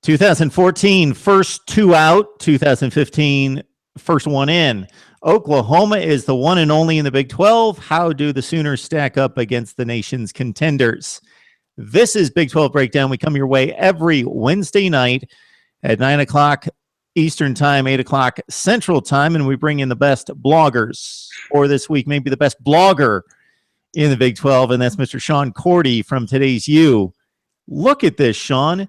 2014, first two out. 2015, first one in. Oklahoma is the one and only in the Big 12. How do the Sooners stack up against the nation's contenders? This is Big 12 Breakdown. We come your way every Wednesday night at 9 o'clock Eastern Time, 8 o'clock Central Time, and we bring in the best bloggers. Or this week, maybe the best blogger in the Big 12, and that's Mr. Sean Cordy from Today's You. Look at this, Sean.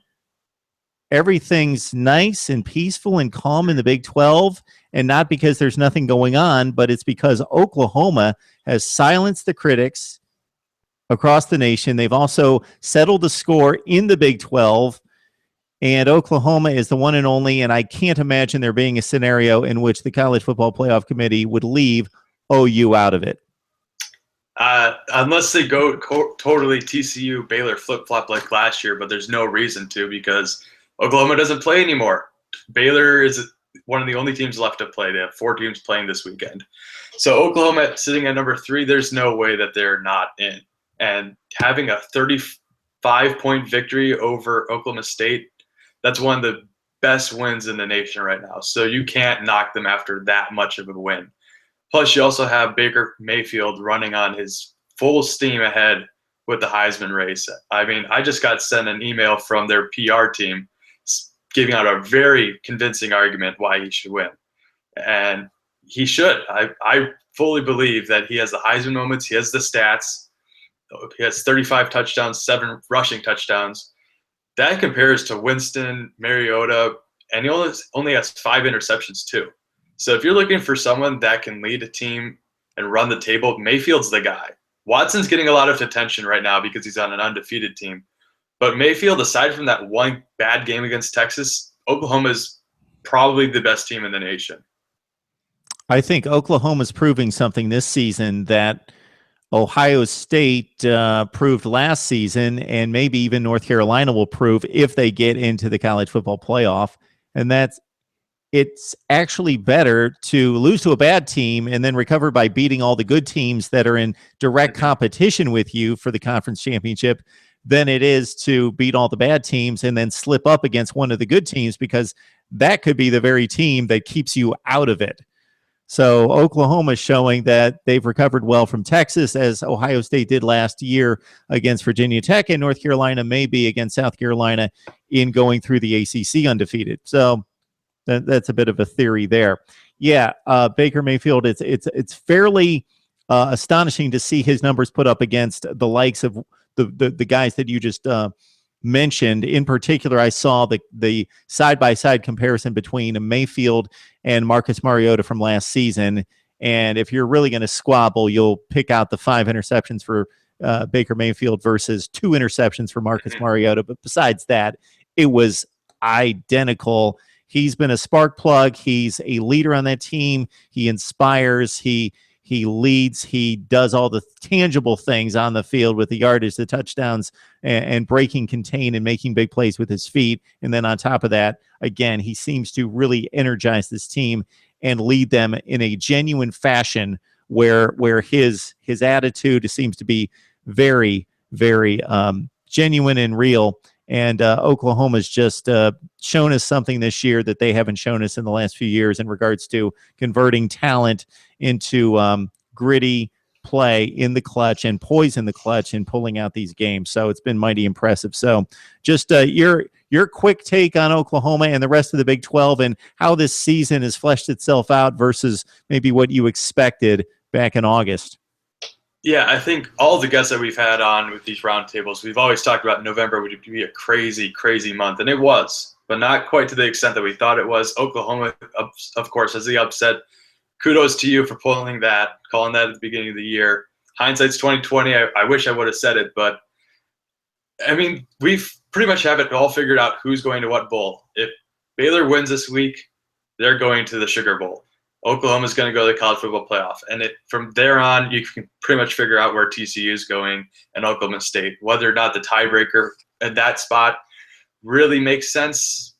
Everything's nice and peaceful and calm in the Big 12, and not because there's nothing going on, but it's because Oklahoma has silenced the critics across the nation. They've also settled the score in the Big 12, and Oklahoma is the one and only, and I can't imagine there being a scenario in which the College Football Playoff Committee would leave OU out of it. Unless they go totally TCU Baylor flip-flop like last year, but there's no reason to because Oklahoma doesn't play anymore. Baylor is one of the only teams left to play. They have 4 teams playing this weekend. So Oklahoma sitting at number 3, there's no way that they're not in. And having a 35-point victory over Oklahoma State, that's one of the best wins in the nation right now. So you can't knock them after that much of a win. Plus, you also have Baker Mayfield running on his full steam ahead with the Heisman race. I mean, I just got sent an email from their PR team giving out a very convincing argument why he should win. And he should. I fully believe that he has the Heisman moments. He has the stats. He has 35 touchdowns, 7 rushing touchdowns. That compares to Winston, Mariota, and he only has 5 interceptions too. So if you're looking for someone that can lead a team and run the table, Mayfield's the guy. Watson's getting a lot of attention right now because he's on an undefeated team. But Mayfield, aside from that one bad game against Texas, Oklahoma is probably the best team in the nation. I think Oklahoma's proving something this season that Ohio State proved last season, and maybe even North Carolina will prove if they get into the college football playoff. And that's it's actually better to lose to a bad team and then recover by beating all the good teams that are in direct competition with you for the conference championship than it is to beat all the bad teams and then slip up against one of the good teams, because that could be the very team that keeps you out of it. So Oklahoma is showing that they've recovered well from Texas, as Ohio State did last year against Virginia Tech, and North Carolina maybe against South Carolina in going through the ACC undefeated. So that's a bit of a theory there. Yeah, Baker Mayfield, it's fairly astonishing to see his numbers put up against the likes of the guys that you just mentioned. In particular, I saw the side-by-side comparison between Mayfield and Marcus Mariota from last season. And if you're really going to squabble, you'll pick out the 5 interceptions for Baker Mayfield versus 2 interceptions for Marcus Mariota. But besides that, it was identical. He's been a spark plug. He's a leader on that team. He inspires. He leads. He does all the tangible things on the field with the yardage, the touchdowns, and breaking, contain, and making big plays with his feet. And then on top of that, again, he seems to really energize this team and lead them in a genuine fashion where his attitude seems to be very, very genuine and real. And Oklahoma's just shown us something this year that they haven't shown us in the last few years in regards to converting talent into gritty play in the clutch and poise in the clutch and pulling out these games. So it's been mighty impressive. So just your quick take on Oklahoma and the rest of the Big 12 and how this season has fleshed itself out versus maybe what you expected back in August. Yeah, I think all the guests that we've had on with these roundtables, we've always talked about November would be a crazy, crazy month, and it was, but not quite to the extent that we thought it was. Oklahoma, of course, as the upset. Kudos to you for calling that at the beginning of the year. Hindsight's 2020. I wish I would have said it, but I mean, we've pretty much have it all figured out who's going to what bowl. If Baylor wins this week, they're going to the Sugar Bowl. Oklahoma's going to go to the College Football Playoff. And from there on, you can pretty much figure out where TCU is going and Oklahoma State. Whether or not the tiebreaker at that spot really makes sense,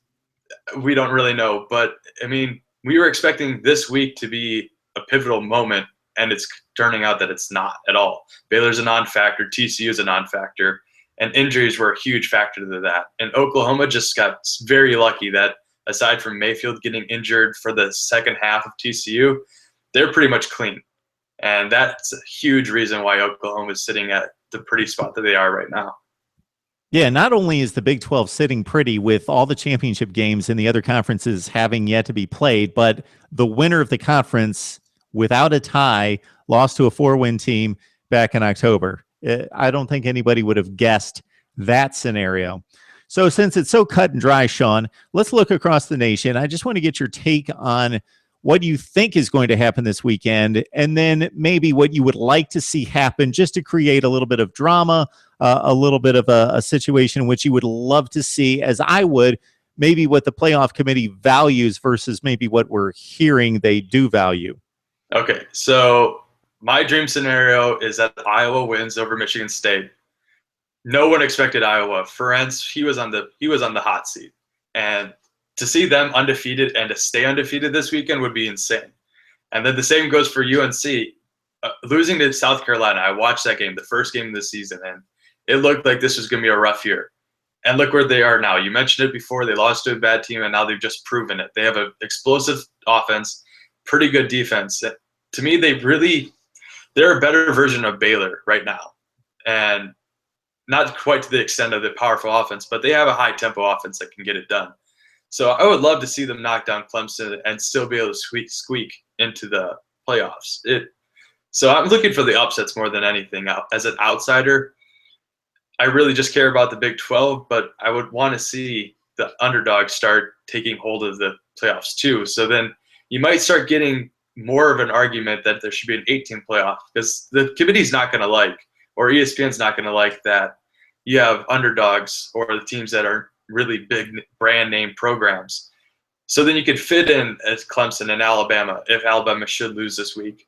we don't really know. But, I mean, we were expecting this week to be a pivotal moment, and it's turning out that it's not at all. Baylor's a non-factor. TCU is a non-factor. and injuries were a huge factor to that. And Oklahoma just got very lucky that aside from Mayfield getting injured for the second half of TCU, they're pretty much clean. And that's a huge reason why Oklahoma is sitting at the pretty spot that they are right now. Yeah, not only is the Big 12 sitting pretty with all the championship games and the other conferences having yet to be played, but the winner of the conference, without a tie, lost to a 4-win team back in October. I don't think anybody would have guessed that scenario. So since it's so cut and dry, Sean, let's look across the nation. I just want to get your take on what you think is going to happen this weekend, and then maybe what you would like to see happen just to create a little bit of drama, a little bit of a situation in which you would love to see, as I would, maybe what the playoff committee values versus maybe what we're hearing they do value. Okay, so my dream scenario is that Iowa wins over Michigan State. No one expected Iowa. Ferenc, he was on the hot seat, and to see them undefeated and to stay undefeated this weekend would be insane. And then the same goes for UNC. Losing to South Carolina, I watched that game, the first game of the season, and it looked like this was going to be a rough year. And look where they are now. You mentioned it before. They lost to a bad team, and now they've just proven it. They have an explosive offense, pretty good defense. To me, they're a better version of Baylor right now. And not quite to the extent of the powerful offense, but they have a high-tempo offense that can get it done. So I would love to see them knock down Clemson and still be able to squeak into the playoffs. So I'm looking for the upsets more than anything. As an outsider, I really just care about the Big 12, but I would want to see the underdogs start taking hold of the playoffs too. So then you might start getting more of an argument that there should be an 18 playoff, because the committee's not going to like, or ESPN's not going to like that you have underdogs or the teams that are really big brand name programs. So then you could fit in as Clemson and Alabama if Alabama should lose this week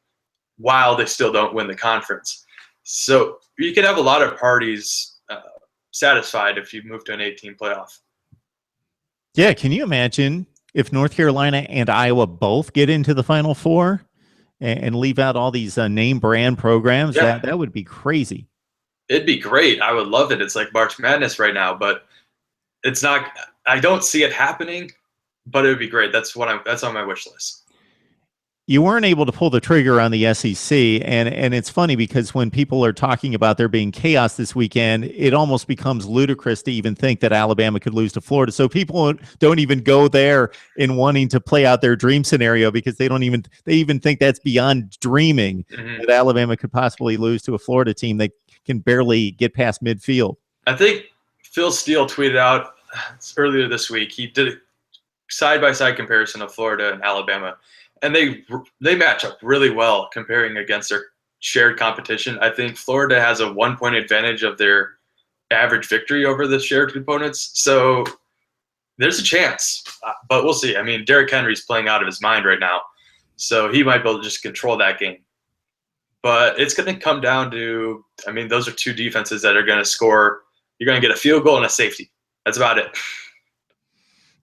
while they still don't win the conference. So you could have a lot of parties satisfied if you move to an 18 playoff. Yeah, can you imagine if North Carolina and Iowa both get into the Final Four and leave out all these name brand programs? Yeah. That would be crazy. It'd be great. I would love it. It's like March Madness right now, but it's not. I don't see it happening, but it would be great. That's on my wish list. You weren't able to pull the trigger on the SEC, and it's funny because when people are talking about there being chaos this weekend, it almost becomes ludicrous to even think that Alabama could lose to Florida. So people don't even go there in wanting to play out their dream scenario because they even think that's beyond dreaming, that Alabama could possibly lose to a Florida team that can barely get past midfield. I think Phil Steele tweeted out earlier this week. He did a side-by-side comparison of Florida and Alabama. And they match up really well comparing against their shared competition. I think Florida has a 1-point advantage of their average victory over the shared components. So there's a chance, but we'll see. I mean, Derrick Henry's playing out of his mind right now, so he might be able to just control that game. But it's going to come down to, I mean, those are two defenses that are going to score. You're going to get a field goal and a safety. That's about it.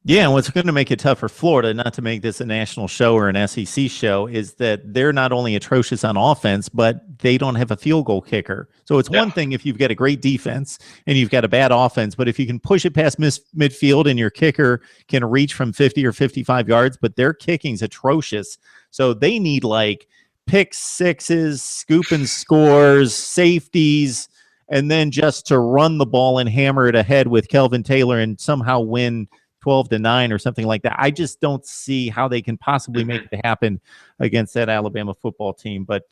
Yeah, and what's going to make it tough for Florida, not to make this a national show or an SEC show, is that they're not only atrocious on offense, but they don't have a field goal kicker. So it's one thing if you've got a great defense and you've got a bad offense, but if you can push it past midfield and your kicker can reach from 50 or 55 yards, but their kicking's atrocious. So they need like pick sixes, scoop and scores, safeties, and then just to run the ball and hammer it ahead with Kelvin Taylor and somehow win 12-9 or something like that. I just don't see how they can possibly make it happen against that Alabama football team. But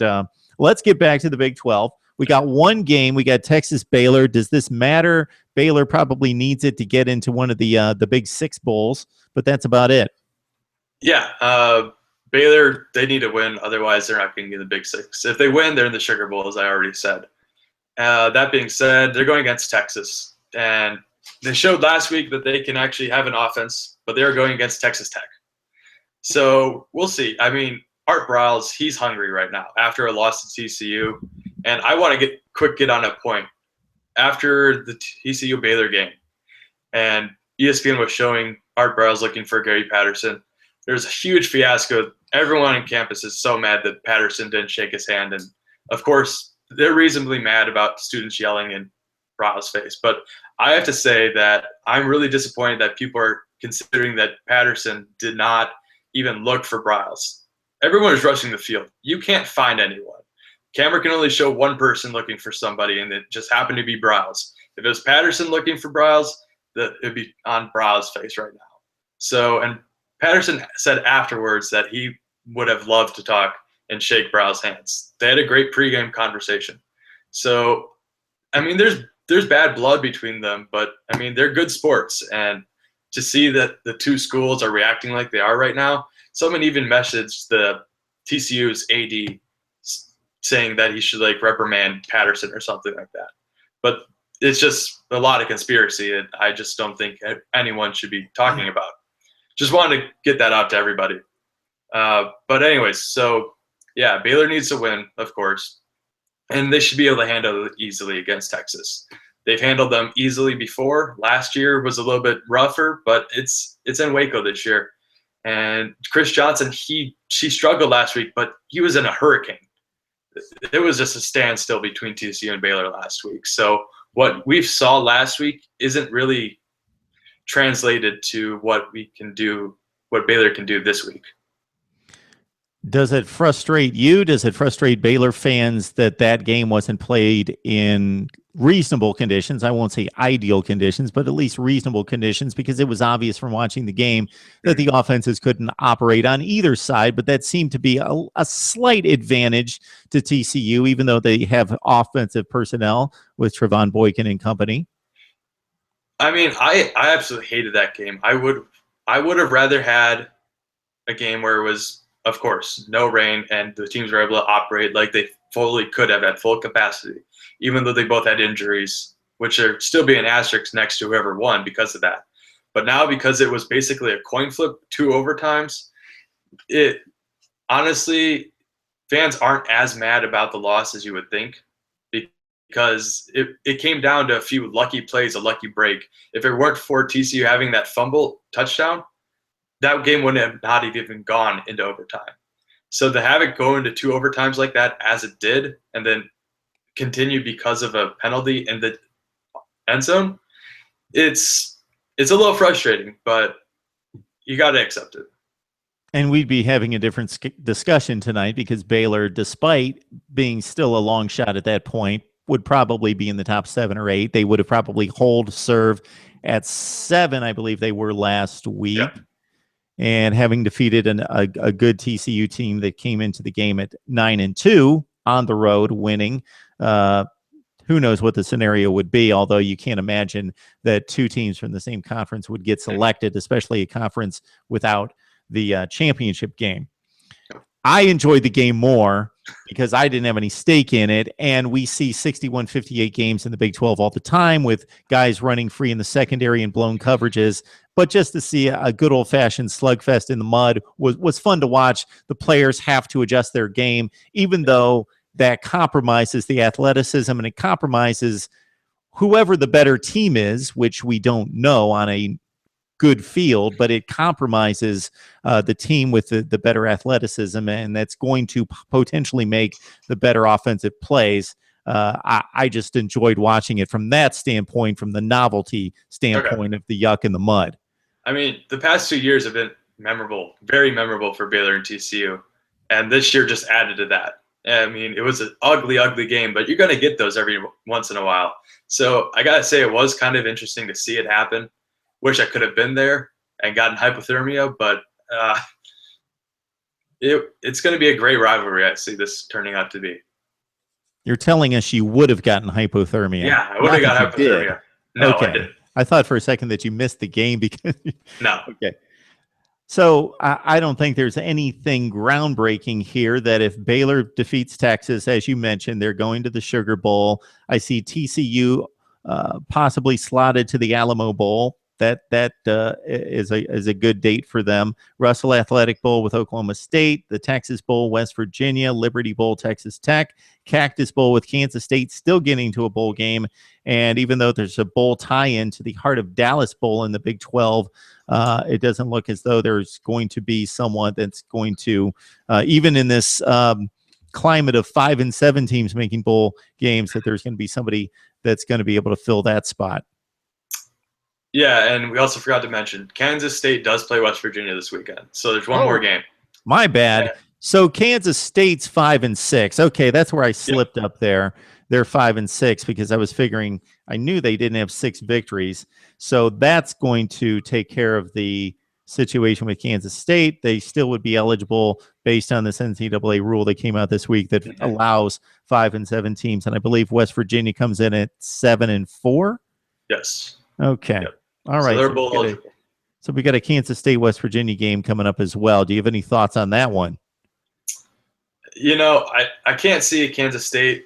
let's get back to the Big 12. We got one game. We got Texas Baylor. Does this matter? Baylor probably needs it to get into one of the Big Six bowls, but that's about it. Yeah, Baylor, they need to win. Otherwise, they're not going to get the Big Six. If they win, they're in the Sugar Bowl, as I already said. That being said, they're going against Texas. And they showed last week that they can actually have an offense, but they're going against Texas Tech. So we'll see. I mean, Art Briles, he's hungry right now after a loss to TCU. And I want to get on a point. After the TCU Baylor game, and ESPN was showing Art Briles looking for Gary Patterson, there's a huge fiasco. Everyone on campus is so mad that Patterson didn't shake his hand. And, of course, they're reasonably mad about students yelling, and Bryles face. But I have to say that I'm really disappointed that people are considering that Patterson did not even look for Bryles. Everyone is rushing the field. You can't find anyone. Camera can only show one person looking for somebody, and it just happened to be Bryles. If it was Patterson looking for Bryles, it'd be on Bryles' face right now. So, and Patterson said afterwards that he would have loved to talk and shake Bryles' hands. They had a great pregame conversation. So, I mean, there's bad blood between them, but I mean, they're good sports. And to see that the two schools are reacting like they are right now, someone even messaged the TCU's AD saying that he should like reprimand Patterson or something like that. But it's just a lot of conspiracy, and I just don't think anyone should be talking about. Just wanted to get that out to everybody. But anyways, so yeah, Baylor needs to win, of course, and they should be able to handle it easily against Texas. They've handled them easily before. Last year was a little bit rougher, but it's in Waco this year. And Chris Johnson, she struggled last week, but he was in a hurricane. It was just a standstill between TCU and Baylor last week. So what we saw last week isn't really translated to what Baylor can do this week. Does it frustrate you? Does it frustrate Baylor fans that game wasn't played in reasonable conditions? I won't say ideal conditions, but at least reasonable conditions, because it was obvious from watching the game that the offenses couldn't operate on either side, but that seemed to be a slight advantage to TCU, even though they have offensive personnel with Trevon Boykin and company. I mean, I absolutely hated that game. I would have rather had a game where it was, of course, no rain, and the teams were able to operate like they fully could have at full capacity, even though they both had injuries, which are still being asterisks next to whoever won because of that. But now, because it was basically a coin flip, 2 overtimes, it honestly, fans aren't as mad about the loss as you would think, because it came down to a few lucky plays, a lucky break. If it weren't for TCU having that fumble touchdown, that game wouldn't have not even gone into overtime. So to have it go into 2 overtimes like that, as it did, and then continue because of a penalty in the end zone, it's a little frustrating, but you got to accept it. And we'd be having a different discussion tonight, because Baylor, despite being still a long shot at that point, would probably be in the top 7 or 8. They would have probably serve at 7, I believe they were last week. Yep. And having defeated a good TCU team that came into the game at 9-2 on the road, winning, who knows what the scenario would be, although you can't imagine that 2 teams from the same conference would get selected, especially a conference without the championship game. I enjoyed the game more because I didn't have any stake in it, and we see 61-58 games in the Big 12 all the time with guys running free in the secondary and blown coverages. But just to see a good old-fashioned slugfest in the mud was fun to watch. The players have to adjust their game, even though that compromises the athleticism, and it compromises whoever the better team is, which we don't know on a good field, but it compromises the team with the better athleticism, and that's going to potentially make the better offensive plays. I just enjoyed watching it from that standpoint, from the novelty standpoint of the yuck and the mud. I mean, the past 2 years have been memorable, very memorable for Baylor and TCU, and this year just added to that. I mean, it was an ugly, ugly game, but you're going to get those every once in a while. So I got to say, it was kind of interesting to see it happen. Wish I could have been there and gotten hypothermia, but it's going to be a great rivalry. I see this turning out to be. You're telling us you would have gotten hypothermia. Yeah, I would have got hypothermia. No, okay. I didn't. I thought for a second that you missed the game because no. Okay. So I don't think there's anything groundbreaking here that if Baylor defeats Texas, as you mentioned, they're going to the Sugar Bowl. I see TCU possibly slotted to the Alamo Bowl. That is a good date for them. Russell Athletic Bowl with Oklahoma State, the Texas Bowl, West Virginia, Liberty Bowl, Texas Tech, Cactus Bowl with Kansas State still getting to a bowl game. And even though there's a bowl tie-in to the Heart of Dallas Bowl in the Big 12, it doesn't look as though there's going to be someone that's going to, even in this climate of 5 and 7 teams making bowl games that there's going to be somebody that's going to be able to fill that spot. Yeah, and we also forgot to mention Kansas State does play West Virginia this weekend, so there's one more game. My bad. So Kansas State's 5 and 6. Okay, that's where I slipped up there. They're 5 and 6 because I was figuring I knew they didn't have 6 victories. So that's going to take care of the situation with Kansas State. They still would be eligible based on this NCAA rule that came out this week that allows 5 and 7 teams. And I believe West Virginia comes in at 7 and 4. Yes. Okay. Yep. All right. So they're both eligible. So we got a Kansas State West Virginia game coming up as well. Do you have any thoughts on that one? You know, I can't see Kansas State.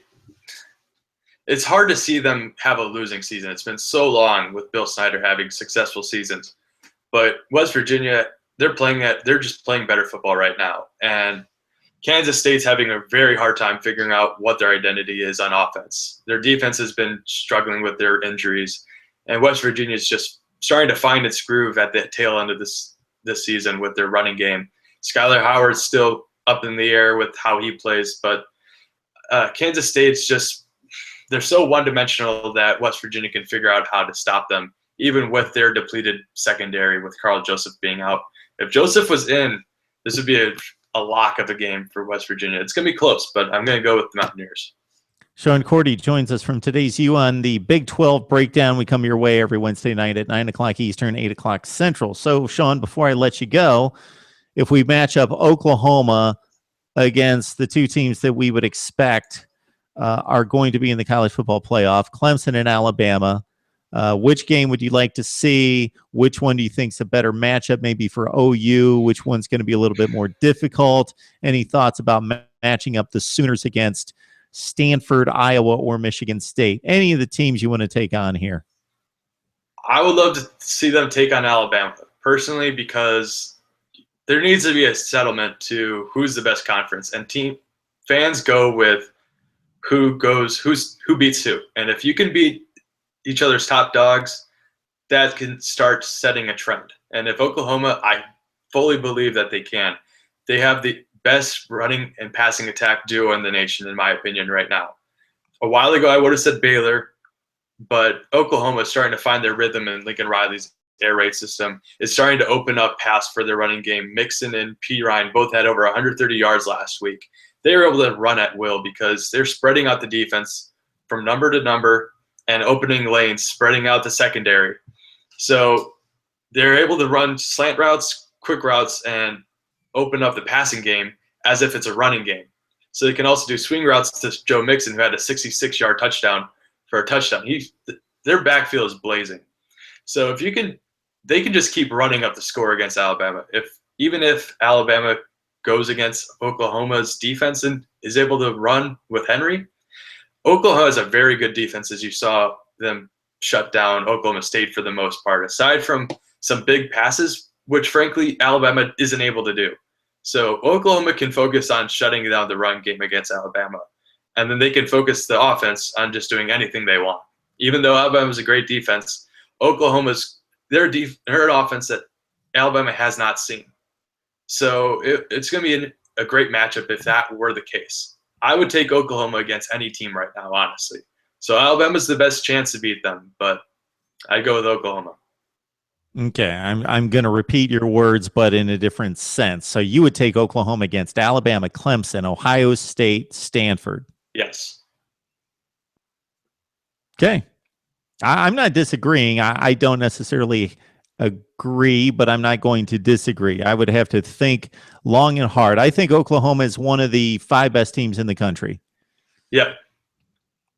It's hard to see them have a losing season. It's been so long with Bill Snyder having successful seasons. But West Virginia, they're just playing better football right now. And Kansas State's having a very hard time figuring out what their identity is on offense. Their defense has been struggling with their injuries. And West Virginia is just starting to find its groove at the tail end of this season with their running game. Skylar Howard's still up in the air with how he plays, but Kansas State's just – they're so one-dimensional that West Virginia can figure out how to stop them, even with their depleted secondary with Carl Joseph being out. If Joseph was in, this would be a lock of a game for West Virginia. It's going to be close, but I'm going to go with the Mountaineers. Sean Cordy joins us from Today's U on the Big 12 breakdown. We come your way every Wednesday night at 9 o'clock Eastern, 8 o'clock Central. So, Sean, before I let you go, if we match up Oklahoma against the two teams that we would expect are going to be in the college football playoff, Clemson and Alabama, which game would you like to see? Which one do you think is a better matchup maybe for OU? Which one's going to be a little bit more difficult? Any thoughts about matching up the Sooners against Stanford, Iowa, or Michigan State? Any of the teams you want to take on here? I would love to see them take on Alabama, personally, because there needs to be a settlement to who's the best conference, and fans go with who beats who. And if you can beat each other's top dogs, that can start setting a trend. And if Oklahoma, I fully believe that they can. They have the best running and passing attack duo in the nation, in my opinion, right now. A while ago, I would have said Baylor, but Oklahoma is starting to find their rhythm in Lincoln Riley's air raid system. It's starting to open up pass for their running game. Mixon and P. Ryan both had over 130 yards last week. They were able to run at will because they're spreading out the defense from number to number and opening lanes, spreading out the secondary. So they're able to run slant routes, quick routes, and open up the passing game as if it's a running game. So they can also do swing routes to Joe Mixon, who had a 66-yard touchdown for a touchdown. Their backfield is blazing. So if they can just keep running up the score against Alabama. Even if Alabama goes against Oklahoma's defense and is able to run with Henry, Oklahoma has a very good defense, as you saw them shut down Oklahoma State for the most part, aside from some big passes, which frankly Alabama isn't able to do. So Oklahoma can focus on shutting down the run game against Alabama, and then they can focus the offense on just doing anything they want. Even though Alabama's a great defense, Oklahoma's their an offense that Alabama has not seen. So it's going to be a great matchup if that were the case. I would take Oklahoma against any team right now, honestly. So Alabama's the best chance to beat them, but I'd go with Oklahoma. Okay, I'm going to repeat your words, but in a different sense. So you would take Oklahoma against Alabama, Clemson, Ohio State, Stanford. Yes. Okay. I'm not disagreeing. I don't necessarily agree, but I'm not going to disagree. I would have to think long and hard. I think Oklahoma is one of the 5 best teams in the country. Yeah.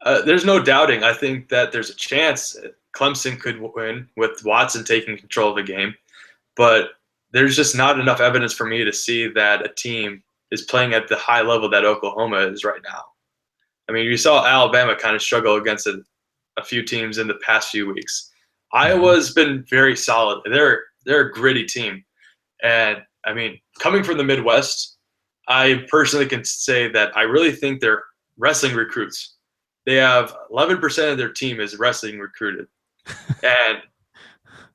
There's no doubting. I think that there's a chance Clemson could win with Watson taking control of the game, but there's just not enough evidence for me to see that a team is playing at the high level that Oklahoma is right now. I mean, you saw Alabama kind of struggle against a few teams in the past few weeks. Iowa's been very solid. They're a gritty team. And, I mean, coming from the Midwest, I personally can say that I really think they're wrestling recruits. They have 11% of their team is wrestling recruited. And,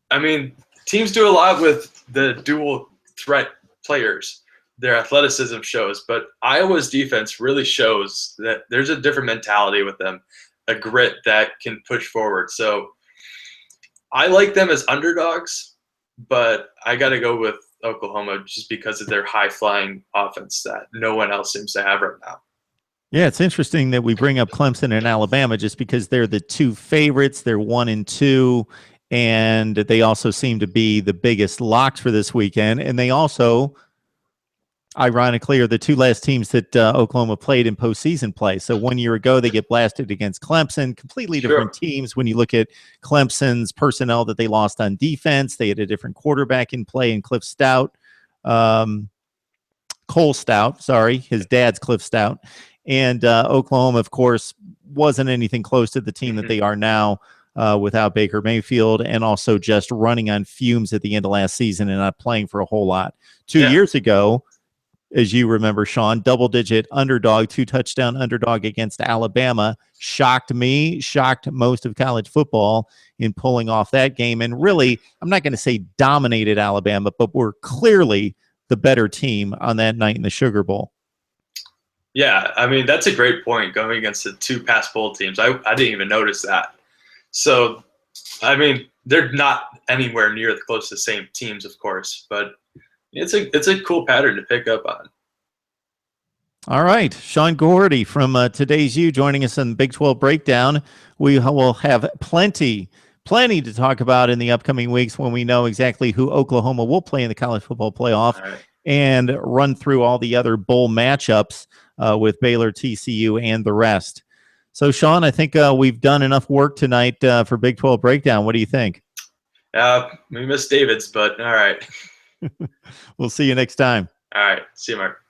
I mean, teams do a lot with the dual threat players. their athleticism shows, but Iowa's defense really shows that there's a different mentality with them, a grit that can push forward. So I like them as underdogs, but I got to go with Oklahoma just because of their high-flying offense that no one else seems to have right now. Yeah, it's interesting that we bring up Clemson and Alabama just because they're the two favorites. They're 1-2, and they also seem to be the biggest locks for this weekend. And they also, ironically, are the two last teams that Oklahoma played in postseason play. So 1 year ago, they get blasted against Clemson. Completely different teams. When you look at Clemson's personnel that they lost on defense, they had a different quarterback in play in Cliff Stout. Cole Stout, sorry, his dad's Cliff Stout. And Oklahoma, of course, wasn't anything close to the team that they are now without Baker Mayfield, and also just running on fumes at the end of last season and not playing for a whole lot. 2 years ago, as you remember, Sean, double-digit underdog, 2-touchdown underdog against Alabama, shocked me, shocked most of college football in pulling off that game. And really, I'm not going to say dominated Alabama, but were clearly the better team on that night in the Sugar Bowl. Yeah, I mean, that's a great point, going against the two past bowl teams. I didn't even notice that. So, I mean, they're not anywhere near close to the same teams, of course, but it's a cool pattern to pick up on. All right, Sean Gordy from Today's You joining us on the Big 12 Breakdown. We will have plenty to talk about in the upcoming weeks when we know exactly who Oklahoma will play in the college football playoff, and run through all the other bowl matchups with Baylor, TCU, and the rest. So, Sean, I think we've done enough work tonight for Big 12 Breakdown. What do you think? We missed David's, but all right. We'll see you next time. All right. See you, Mark.